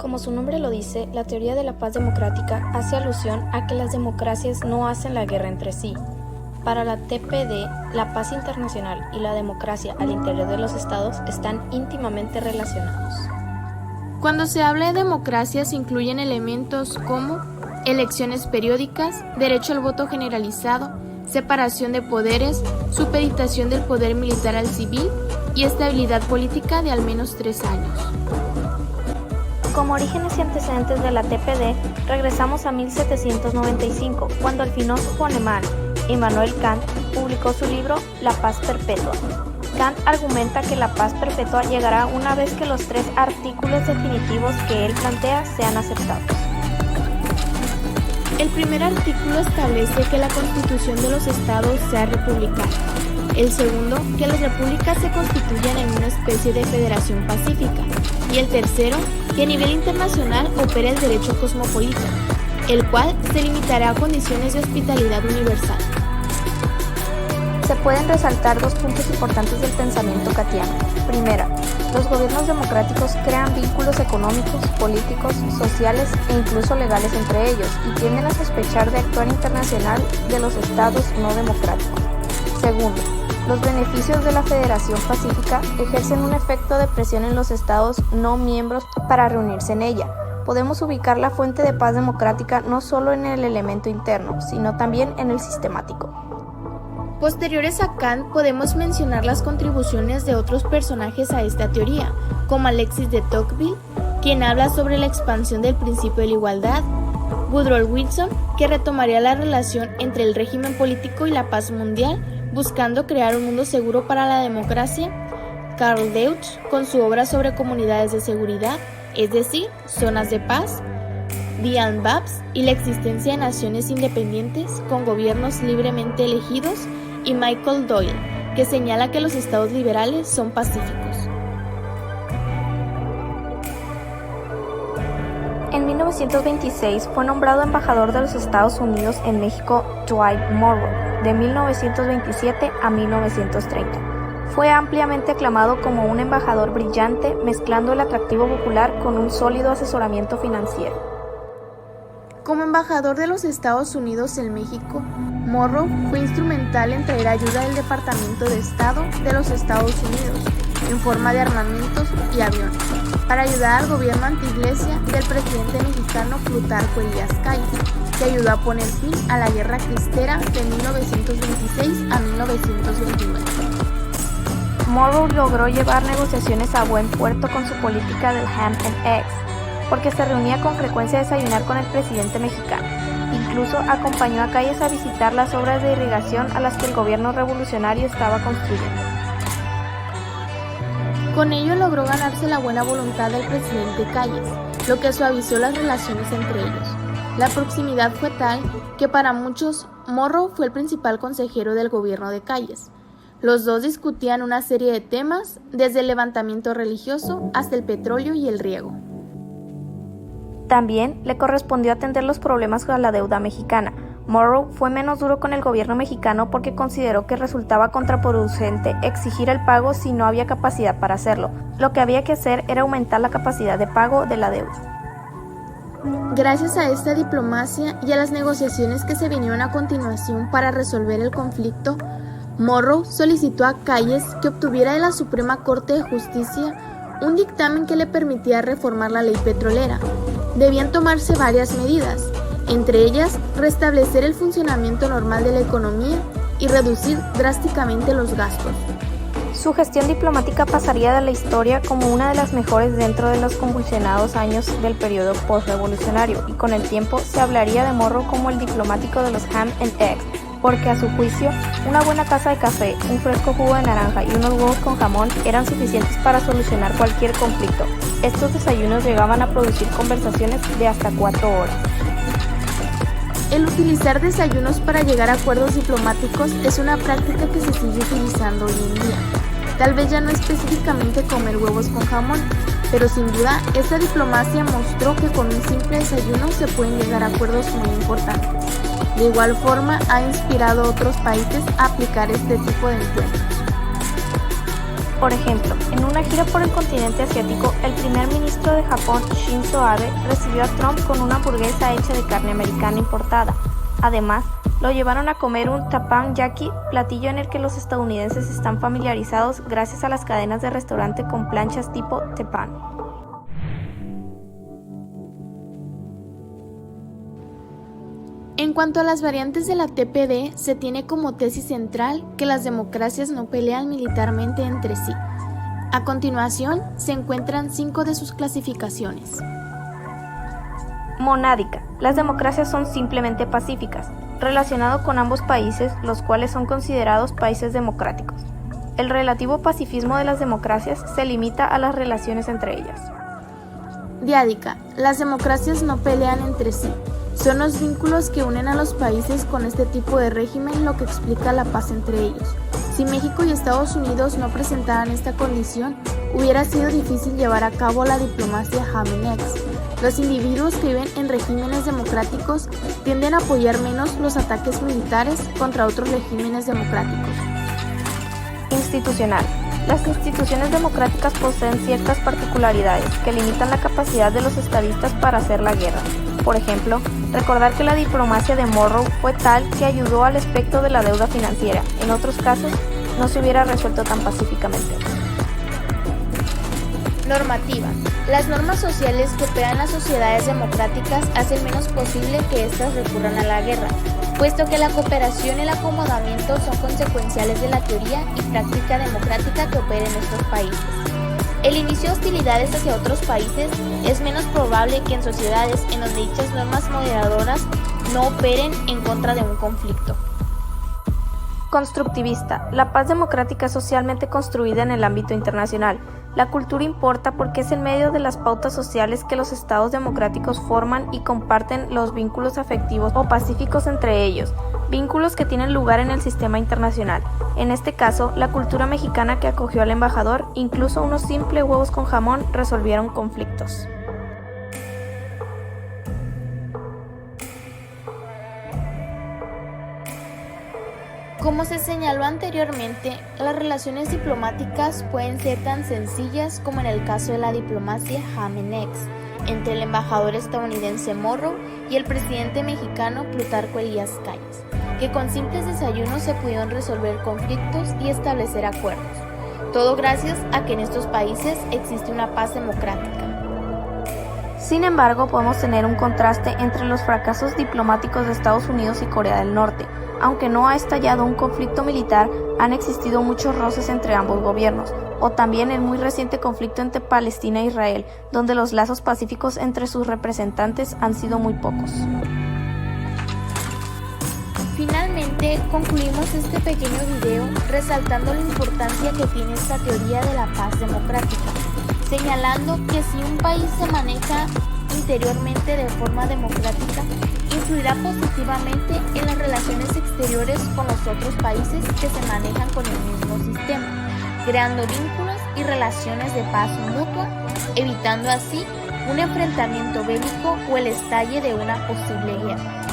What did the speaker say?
Como su nombre lo dice, la teoría de la paz democrática hace alusión a que las democracias no hacen la guerra entre sí. Para la TPD, la paz internacional y la democracia al interior de los estados están íntimamente relacionados. Cuando se habla de democracia se incluyen elementos como elecciones periódicas, derecho al voto generalizado, separación de poderes, supeditación del poder militar al civil y estabilidad política de al menos 3 años. Como orígenes y antecedentes de la TPD, regresamos a 1795, cuando el filósofo alemán Immanuel Kant publicó su libro La paz perpetua. Kant argumenta que la paz perpetua llegará una vez que los 3 artículos definitivos que él plantea sean aceptados. El primer artículo establece que la constitución de los estados sea republicana. El segundo, que las repúblicas se constituyan en una especie de federación pacífica. Y el tercero, que a nivel internacional opere el derecho cosmopolita, el cual se limitará a condiciones de hospitalidad universal. Se pueden resaltar 2 puntos importantes del pensamiento kantiano. Primera, los gobiernos democráticos crean vínculos económicos, políticos, sociales e incluso legales entre ellos y tienden a sospechar de actuar internacional de los estados no democráticos. Segundo, los beneficios de la Federación Pacífica ejercen un efecto de presión en los estados no miembros para reunirse en ella. Podemos ubicar la fuente de paz democrática no solo en el elemento interno, sino también en el sistemático. Posteriores a Kant podemos mencionar las contribuciones de otros personajes a esta teoría, como Alexis de Tocqueville, quien habla sobre la expansión del principio de la igualdad, Woodrow Wilson, que retomaría la relación entre el régimen político y la paz mundial, buscando crear un mundo seguro para la democracia, Karl Deutsch, con su obra sobre comunidades de seguridad, es decir, zonas de paz, Diane Babs y la existencia de naciones independientes con gobiernos libremente elegidos, y Michael Doyle, que señala que los estados liberales son pacíficos. En 1926 fue nombrado embajador de los Estados Unidos en México Dwight Morrow, de 1927 a 1930. Fue ampliamente aclamado como un embajador brillante, mezclando el atractivo popular con un sólido asesoramiento financiero. Como embajador de los Estados Unidos en México, Morrow fue instrumental en traer ayuda del Departamento de Estado de los Estados Unidos en forma de armamentos y aviones para ayudar al gobierno antiiglesia del presidente mexicano Plutarco Elías Calles, que ayudó a poner fin a la Guerra Cristera de 1926 a 1929. Morrow logró llevar negociaciones a buen puerto con su política del ham and eggs, porque se reunía con frecuencia a desayunar con el presidente mexicano. Incluso acompañó a Calles a visitar las obras de irrigación a las que el gobierno revolucionario estaba construyendo. Con ello logró ganarse la buena voluntad del presidente Calles, lo que suavizó las relaciones entre ellos. La proximidad fue tal que para muchos Morrow fue el principal consejero del gobierno de Calles. Los dos discutían una serie de temas, desde el levantamiento religioso hasta el petróleo y el riego. También le correspondió atender los problemas con la deuda mexicana. Morrow fue menos duro con el gobierno mexicano porque consideró que resultaba contraproducente exigir el pago si no había capacidad para hacerlo. Lo que había que hacer era aumentar la capacidad de pago de la deuda. Gracias a esta diplomacia y a las negociaciones que se vinieron a continuación para resolver el conflicto, Morrow solicitó a Calles que obtuviera de la Suprema Corte de Justicia un dictamen que le permitía reformar la ley petrolera. Debían tomarse varias medidas, entre ellas restablecer el funcionamiento normal de la economía y reducir drásticamente los gastos. Su gestión diplomática pasaría de la historia como una de las mejores dentro de los convulsionados años del periodo postrevolucionario, y con el tiempo se hablaría de Morrow como el diplomático de los ham and eggs, porque a su juicio, una buena taza de café, un fresco jugo de naranja y unos huevos con jamón eran suficientes para solucionar cualquier conflicto. Estos desayunos llegaban a producir conversaciones de hasta 4 horas. El utilizar desayunos para llegar a acuerdos diplomáticos es una práctica que se sigue utilizando hoy en día. Tal vez ya no específicamente comer huevos con jamón, pero sin duda esta diplomacia mostró que con un simple desayuno se pueden llegar a acuerdos muy importantes. De igual forma, ha inspirado a otros países a aplicar este tipo de encuentros. Por ejemplo, en una gira por el continente asiático, el primer ministro de Japón, Shinzo Abe, recibió a Trump con una hamburguesa hecha de carne americana importada. Además, lo llevaron a comer un teppanyaki, platillo en el que los estadounidenses están familiarizados gracias a las cadenas de restaurante con planchas tipo teppan. En cuanto a las variantes de la TPD, se tiene como tesis central que las democracias no pelean militarmente entre sí. A continuación, se encuentran 5 de sus clasificaciones. Monádica. Las democracias son simplemente pacíficas, relacionado con ambos países, los cuales son considerados países democráticos. El relativo pacifismo de las democracias se limita a las relaciones entre ellas. Diádica. Las democracias no pelean entre sí. Son los vínculos que unen a los países con este tipo de régimen lo que explica la paz entre ellos. Si México y Estados Unidos no presentaran esta condición, hubiera sido difícil llevar a cabo la diplomacia Jamenex. Los individuos que viven en regímenes democráticos tienden a apoyar menos los ataques militares contra otros regímenes democráticos. Institucional. Las instituciones democráticas poseen ciertas particularidades que limitan la capacidad de los estadistas para hacer la guerra. Por ejemplo, recordar que la diplomacia de Monroe fue tal que ayudó al aspecto de la deuda financiera. En otros casos, no se hubiera resuelto tan pacíficamente. Normativa. Las normas sociales que operan las sociedades democráticas hacen menos posible que éstas recurran a la guerra, puesto que la cooperación y el acomodamiento son consecuenciales de la teoría y práctica democrática que opera en estos países. El inicio de hostilidades hacia otros países es menos probable que en sociedades en donde dichas normas moderadoras no operen en contra de un conflicto. Constructivista. La paz democrática es socialmente construida en el ámbito internacional. La cultura importa porque es en medio de las pautas sociales que los estados democráticos forman y comparten los vínculos afectivos o pacíficos entre ellos, vínculos que tienen lugar en el sistema internacional. En este caso, la cultura mexicana que acogió al embajador, incluso unos simples huevos con jamón, resolvieron conflictos. Como se señaló anteriormente, las relaciones diplomáticas pueden ser tan sencillas como en el caso de la diplomacia Jamenex, entre el embajador estadounidense Monroe y el presidente mexicano Plutarco Elías Calles, que con simples desayunos se pudieron resolver conflictos y establecer acuerdos. Todo gracias a que en estos países existe una paz democrática. Sin embargo, podemos tener un contraste entre los fracasos diplomáticos de Estados Unidos y Corea del Norte. Aunque no ha estallado un conflicto militar, han existido muchos roces entre ambos gobiernos, o también el muy reciente conflicto entre Palestina e Israel, donde los lazos pacíficos entre sus representantes han sido muy pocos. Finalmente, concluimos este pequeño video resaltando la importancia que tiene esta teoría de la paz democrática, señalando que si un país se maneja interiormente de forma democrática, influirá positivamente en las relaciones exteriores con los otros países que se manejan con el mismo sistema, creando vínculos y relaciones de paz mutua, evitando así un enfrentamiento bélico o el estalle de una posible guerra.